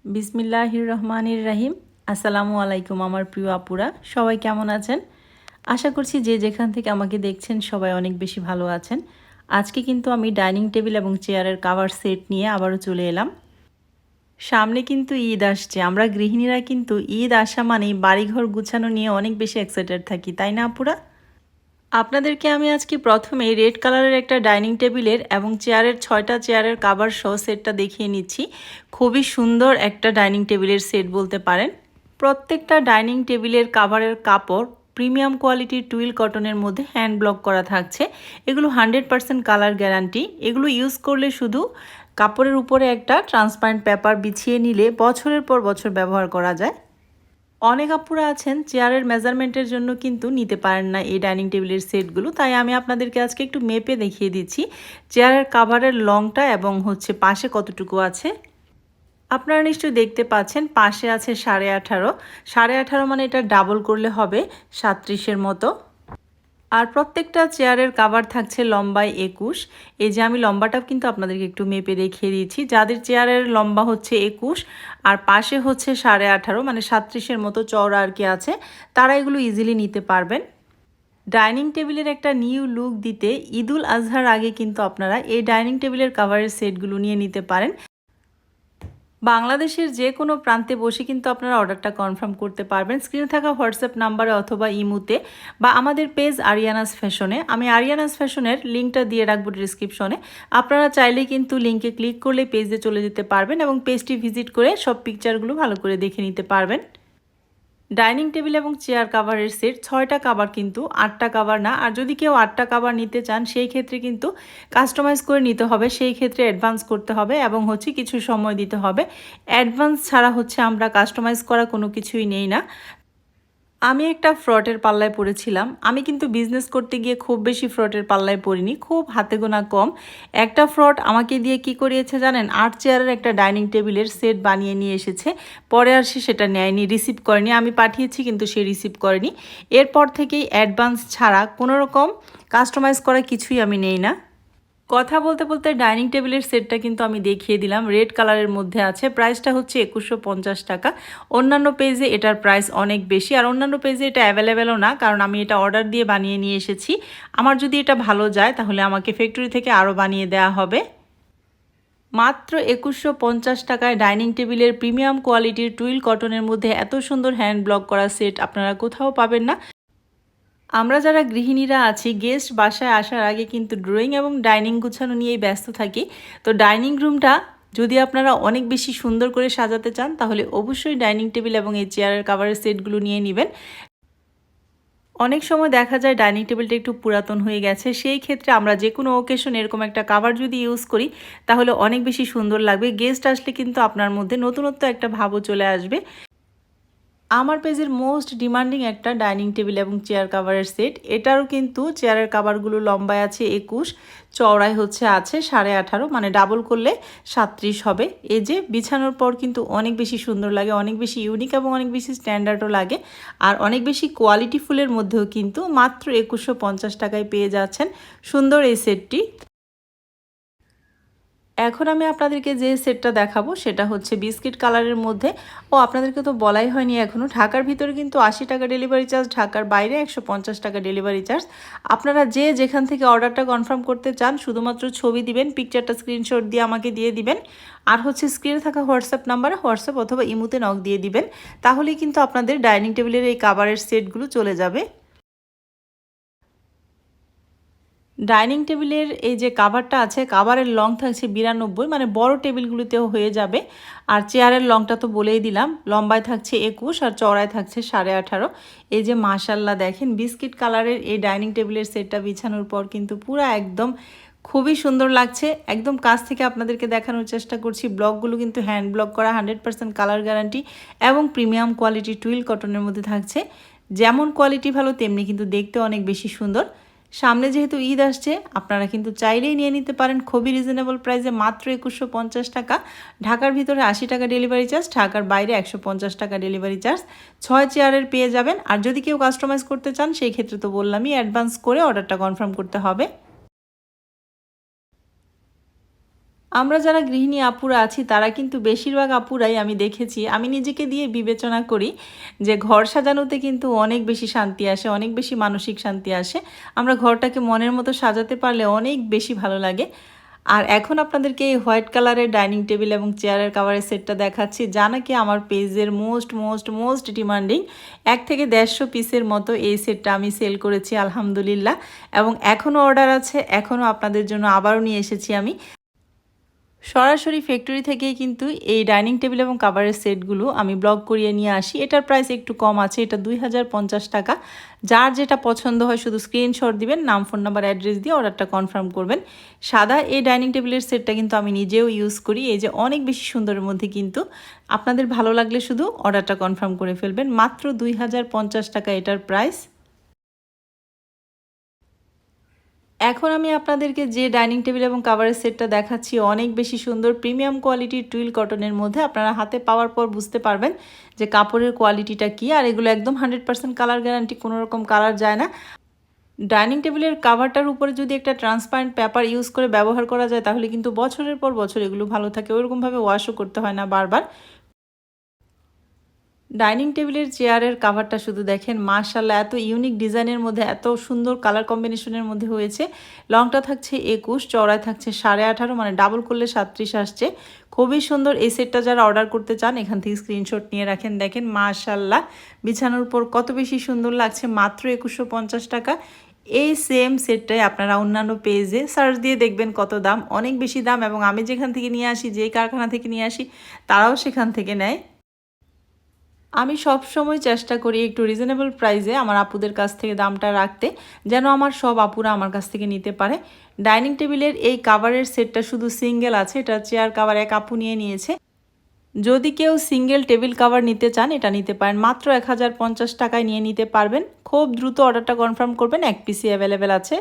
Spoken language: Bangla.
বিসমিল্লাহির রহমানির রাহিম। আসসালামু আলাইকুম আমার প্রিয় আপুরা, সবাই কেমন আছেন? আশা করছি যে যেখান থেকে আমাকে দেখছেন সবাই অনেক বেশি ভালো আছেন। আজকে কিন্তু আমি ডাইনিং টেবিল এবং চেয়ারের কাভার সেট নিয়ে আবারও চলে এলাম। সামনে কিন্তু ঈদ আসছে, আমরা গৃহিণীরা কিন্তু ঈদ আসা মানেই বাড়িঘর গুছানো নিয়ে অনেক বেশি এক্সাইটেড থাকি, তাই না আপুরা? আপনাদেরকে আমি আজকে প্রথমে রেড কালারের একটা ডাইনিং টেবিলের এবং চেয়ারের 6টা চেয়ারের কাভার সহ সেটটা দেখিয়ে নিচ্ছি। খুবই সুন্দর একটা ডাইনিং টেবিলের সেট বলতে পারেন। প্রত্যেকটা ডাইনিং টেবিলের কাভারের কাপড় প্রিমিয়াম কোয়ালিটির টুইল কটনের মধ্যে হ্যান্ড ব্লক করা থাকছে। এগুলো 100% কালার গ্যারান্টি। এগুলো ইউজ করলে শুধু কাপড়ের উপরে একটা ট্রান্সপারেন্ট পেপার বিছিয়ে নিলে বছরের পর বছর ব্যবহার করা যায়। অনেক আপুরা আছেন চেয়ারের মেজারমেন্টের জন্য কিন্তু নিতে পারেন না এই ডাইনিং টেবিলের সেটগুলো, তাই আমি আপনাদেরকে আজকে একটু মেপে দেখিয়ে দিচ্ছি চেয়ারের কাভারের লংটা এবং পাশে কতটুকু আছে। আপনারা নিশ্চয়ই দেখতে পাচ্ছেন পাশে আছে 18.5, 18.5 মানে এটা ডাবল করলে হবে 37-এর মতো। আর প্রত্যেকটা চেয়ারের কাভার থাকছে লম্বায় 21। এই যে আমি লম্বাটাও কিন্তু আপনাদেরকে একটু মেপে দেখিয়ে দিচ্ছি। যাদের চেয়ারের লম্বা হচ্ছে 21 আর পাশে হচ্ছে 18.5 মানে 37-এর মতো চওড়া আর কি আছে, তারা এগুলো ইজিলি নিতে পারবেন। ডাইনিং টেবিলের একটা নিউ লুক দিতে ঈদুল আজহার আগে কিন্তু আপনারা এই ডাইনিং টেবিলের কাভারের সেটগুলো নিয়ে নিতে পারেন। বাংলাদেশের যে কোনো প্রান্তে বসে কিন্তু আপনারা অর্ডারটা কনফার্ম করতে পারবেন স্ক্রিনে থাকা হোয়াটসঅ্যাপ নাম্বারে অথবা ইমুতে বা আমাদের পেজ আরিয়ানাস ফ্যাশনে। আমি আরিয়ানাস ফ্যাশনের লিঙ্কটা দিয়ে রাখবো ডিসক্রিপশনে। আপনারা চাইলেই কিন্তু লিঙ্কে ক্লিক করলে পেজে চলে যেতে পারবেন এবং পেজটি ভিজিট করে সব পিকচারগুলো ভালো করে দেখে নিতে পারবেন। ডাইনিং টেবিল এবং চেয়ার কাভারের সেট 6টা কাভার, কিন্তু 8টা কাভার না। আর যদি কেউ 8টা কাভার নিতে চান সেই ক্ষেত্রে কিন্তু কাস্টমাইজ করে নিতে হবে, সেই ক্ষেত্রে অ্যাডভান্স করতে হবে এবং কিছু সময় দিতে হবে। অ্যাডভান্স ছাড়া আমরা কাস্টমাইজ করা কোনো কিছুই নেই না। আমি একটা ফ্রডের পাল্লায় পড়েছিলাম। আমি কিন্তু বিজনেস করতে গিয়ে খুব বেশি ফ্রডের পাল্লায় পড়িনি, খুব হাতে গোনা কম। একটা ফ্রড আমাকে দিয়ে কি করিয়েছে জানেন, 8 চেয়ারের একটা ডাইনিং টেবিলের সেট বানিয়ে নিয়ে এসেছে, পরে আর সে সেটা নেয়নি, রিসিভ করেনি। আমি পাঠিয়েছি কিন্তু সে রিসিভ করেনি। এরপর থেকেই অ্যাডভান্স ছাড়া কোনো রকম কাস্টমাইজ করা কিছুই আমি নেই না। কথা বলতে বলতে ডাইনিং টেবিলের সেটটা কিন্তু আমি দেখিয়ে দিলাম, রেড কালারের মধ্যে আছে। প্রাইসটা হচ্ছে 2150 টাকা। অন্যান্য পেজে এটার প্রাইস অনেক বেশি, আর অন্যান্য পেজে এটা অ্যাভেলেবেলও না, কারণ আমি এটা অর্ডার দিয়ে বানিয়ে নিয়ে এসেছি। আমার যদি এটা ভালো যায় তাহলে আমাকে ফ্যাক্টরি থেকে আরও বানিয়ে দেওয়া হবে। মাত্র 2150 টাকায় ডাইনিং টেবিলের প্রিমিয়াম কোয়ালিটির টুইল কটনের মধ্যে এত সুন্দর হ্যান্ড ব্লক করা সেট আপনারা কোথাও পাবেন না। আমরা যারা গৃহিণীরা আছি গেস্ট বাসায় আসার আগে কিন্তু ড্রয়িং এবং ডাইনিং গুছানো নিয়েই ব্যস্ত থাকি। তো ডাইনিং রুমটা যদি আপনারা অনেক বেশি সুন্দর করে সাজাতে চান তাহলে অবশ্যই ডাইনিং টেবিল এবং এই চেয়ারের কাভারের সেটগুলো নিয়ে নেবেন। অনেক সময় দেখা যায় ডাইনিং টেবিলটা একটু পুরাতন হয়ে গেছে, সেই ক্ষেত্রে আমরা যে কোনো ওকেশন এরকম একটা কাভার যদি ইউজ করি তাহলে অনেক বেশি সুন্দর লাগবে। গেস্ট আসলে কিন্তু আপনার মধ্যে নতুনত্ব একটা ভাবও চলে আসবে। আমার পেজের মোস্ট ডিমান্ডিং একটা ডাইনিং টেবিল এবং চেয়ার কাভারের সেট। এটারও কিন্তু চেয়ারের কাভারগুলো লম্বায় আছে 21, চওড়ায় আছে 18.5 মানে ডাবল করলে 37 হবে। এই যে বিছানোর পর কিন্তু অনেক বেশি সুন্দর লাগে, অনেক বেশি ইউনিক এবং অনেক বেশি স্ট্যান্ডার্ডও লাগে। আর অনেক বেশি কোয়ালিটি ফুলের মধ্যেও কিন্তু মাত্র 2150 টাকায় পেয়ে যাচ্ছেন সুন্দর এই সেটটি। এখন আমি আপনাদেরকে যে সেটটা দেখাবো সেটা হচ্ছে বিস্কিট কালারের মধ্যে। আপনাদেরকে তো বলাই হয়নি এখনও, ঢাকার ভিতরে কিন্তু 80 টাকা ডেলিভারি চার্জ, ঢাকার বাইরে 150 টাকা ডেলিভারি চার্জ। আপনারা যে যেখান থেকে অর্ডারটা কনফার্ম করতে চান শুধুমাত্র ছবি দিবেন, পিকচারটা স্ক্রিনশট দিয়ে আমাকে দিয়ে দিবেন। আর স্ক্রিনে থাকা হোয়াটসঅ্যাপ নাম্বারে হোয়াটসঅ্যাপ অথবা ইমুতে নক দিয়ে দিবেন, তাহলেই কিন্তু আপনাদের ডাইনিং টেবিলের এই কাভারের সেটগুলো চলে যাবে। ডাইনিং টেবিলের এই যে কাভারটা আছে, কাভারের লং থাকছে 92, মানে বড় টেবিলগুলোতেও হয়ে যাবে। আর চেয়ারের লংটা তো বলেই দিলাম, লম্বায় থাকছে 21 আর চওড়ায় থাকছে 18.5। এই যে মাশাল্লাহ দেখেন বিস্কিট কালারের এই ডাইনিং টেবিলের সেটটা বিছানোর পর কিন্তু পুরো একদম খুবই সুন্দর লাগছে। একদম কাছ থেকে আপনাদেরকে দেখানোর চেষ্টা করছি। ব্লকগুলো কিন্তু হ্যান্ড ব্লক করা, 100% কালার গ্যারান্টি এবং প্রিমিয়াম কোয়ালিটি টুইল কটনের মধ্যে থাকছে। যেমন কোয়ালিটি ভালো তেমনি কিন্তু দেখতে অনেক বেশি সুন্দর। সামনে যেহেতু ঈদ আসছে আপনারা কিন্তু চাইলেই নিয়ে নিতে পারেন খুবই রিজনেবল প্রাইসে, মাত্র 2150 টাকা। ঢাকার ভিতরে 80 টাকা ডেলিভারি চার্জ, ঢাকার বাইরে 150 টাকা ডেলিভারি চার্জ। 6 চেয়ারের পেয়ে যাবেন। আর যদি কেউ কাস্টমাইজ করতে চান সেই ক্ষেত্রে তো বললামই অ্যাডভান্স করে অর্ডারটা কনফার্ম করতে হবে। আমরা যারা গৃহিণী আপুরা আছি তারা কিন্তু বেশিরভাগ আপুরাই আমি দেখেছি, আমি নিজেকে দিয়ে বিবেচনা করি যে ঘর সাজানোতে কিন্তু অনেক বেশি শান্তি আসে, অনেক বেশি মানসিক শান্তি আসে। আমরা ঘরটাকে মনের মতো সাজাতে পারলে অনেক বেশি ভালো লাগে। আর এখন আপনাদেরকে এই হোয়াইট কালারের ডাইনিং টেবিল এবং চেয়ারের কাভারের সেটটা দেখাচ্ছি, যা নাকি আমার পেজের মোস্ট ডিমান্ডিং। 1 থেকে 150 পিসের মতো এই সেটটা আমি সেল করেছি আলহামদুলিল্লাহ, এবং এখনও অর্ডার আছে, এখনও আপনাদের জন্য আবারও নিয়ে এসেছি আমি। সরাসরি ফ্যাক্টরি থেকেই কিন্তু এই ডাইনিং টেবিল এবং কাভারের সেটগুলো আমি ব্লক করিয়ে নিয়ে আসি। এটার প্রাইস একটু কম আছে, এটা 2050 টাকা। যার যেটা পছন্দ হয় শুধু স্ক্রিনশট দিবেন, নাম, ফোন নাম্বার, অ্যাড্রেস দিয়ে অর্ডারটা কনফার্ম করবেন। সাদা এই ডাইনিং টেবিলের সেটটা কিন্তু আমি নিজেও ইউজ করি, এই যে অনেক বেশি সুন্দরের মধ্যে কিন্তু। আপনাদের ভালো লাগলে শুধু অর্ডারটা কনফার্ম করে ফেলবেন। মাত্র 2050 টাকা এটার প্রাইস। এখন আমি আপনাদেরকে যে ডাইনিং টেবিল এবং কাভারের সেটটা দেখাচ্ছি অনেক বেশি সুন্দর, প্রিমিয়াম কোয়ালিটির টুইল কটনের মধ্যে। আপনারা হাতে পাওয়ার পর বুঝতে পারবেন যে কাপড়ের কোয়ালিটিটা কী। আর এগুলো একদম 100% কালার গ্যারান্টি, কোনো রকম কালার যায় না। ডাইনিং টেবিলের কাভারটার উপরে যদি একটা ট্রান্সপারেন্ট পেপার ইউজ করে ব্যবহার করা যায় তাহলে কিন্তু বছরের পর বছর এগুলো ভালো থাকে, ওইরকমভাবে ওয়াশও করতে হয় না বারবার। ডাইনিং টেবিলের চেয়ারের কাভারটা শুধু দেখেন, মাশাআল্লাহ, এত ইউনিক ডিজাইনের মধ্যে, এত সুন্দর কালার কম্বিনেশনের মধ্যে হয়েছে। লংটা থাকছে 21, চওড়ায় থাকছে 18.5, মানে ডাবল করলে 37 আসছে। খুবই সুন্দর। এই সেটটা যারা অর্ডার করতে চান এখান থেকে স্ক্রিনশট নিয়ে রাখেন। দেখেন মাশাআল্লাহ, বিছানোর উপর কত বেশি সুন্দর লাগছে, মাত্র 2150 টাকা। এই সেম সেটটাই আপনারা অন্যান্য পেজে সার্চ দিয়ে দেখবেন কত দাম, অনেক বেশি দাম। এবং আমি যেখান থেকে নিয়ে আসি, যেই কারখানা থেকে নিয়ে আসি, তারাও সেখান থেকে নেয়। আমি সব সময় চেষ্টা করি একটু রিজনেবল প্রাইসে আমার আপুদের কাছ থেকে দামটা রাখতে, যেন আমার সব আপুরা আমার কাছ থেকে নিতে পারে। ডাইনিং টেবিলের এই কাভারের সেটটা শুধু সিঙ্গেল আছে, এটা চেয়ার কাভার এক আপু নিয়ে নিয়েছে। যদি কেউ সিঙ্গেল টেবিল কাভার নিতে চান এটা নিতে পারেন, মাত্র 1050 টাকায় নিয়ে নিতে পারবেন। খুব দ্রুত অর্ডারটা কনফার্ম করবেন, 1 পিসই অ্যাভেলেবেল আছে।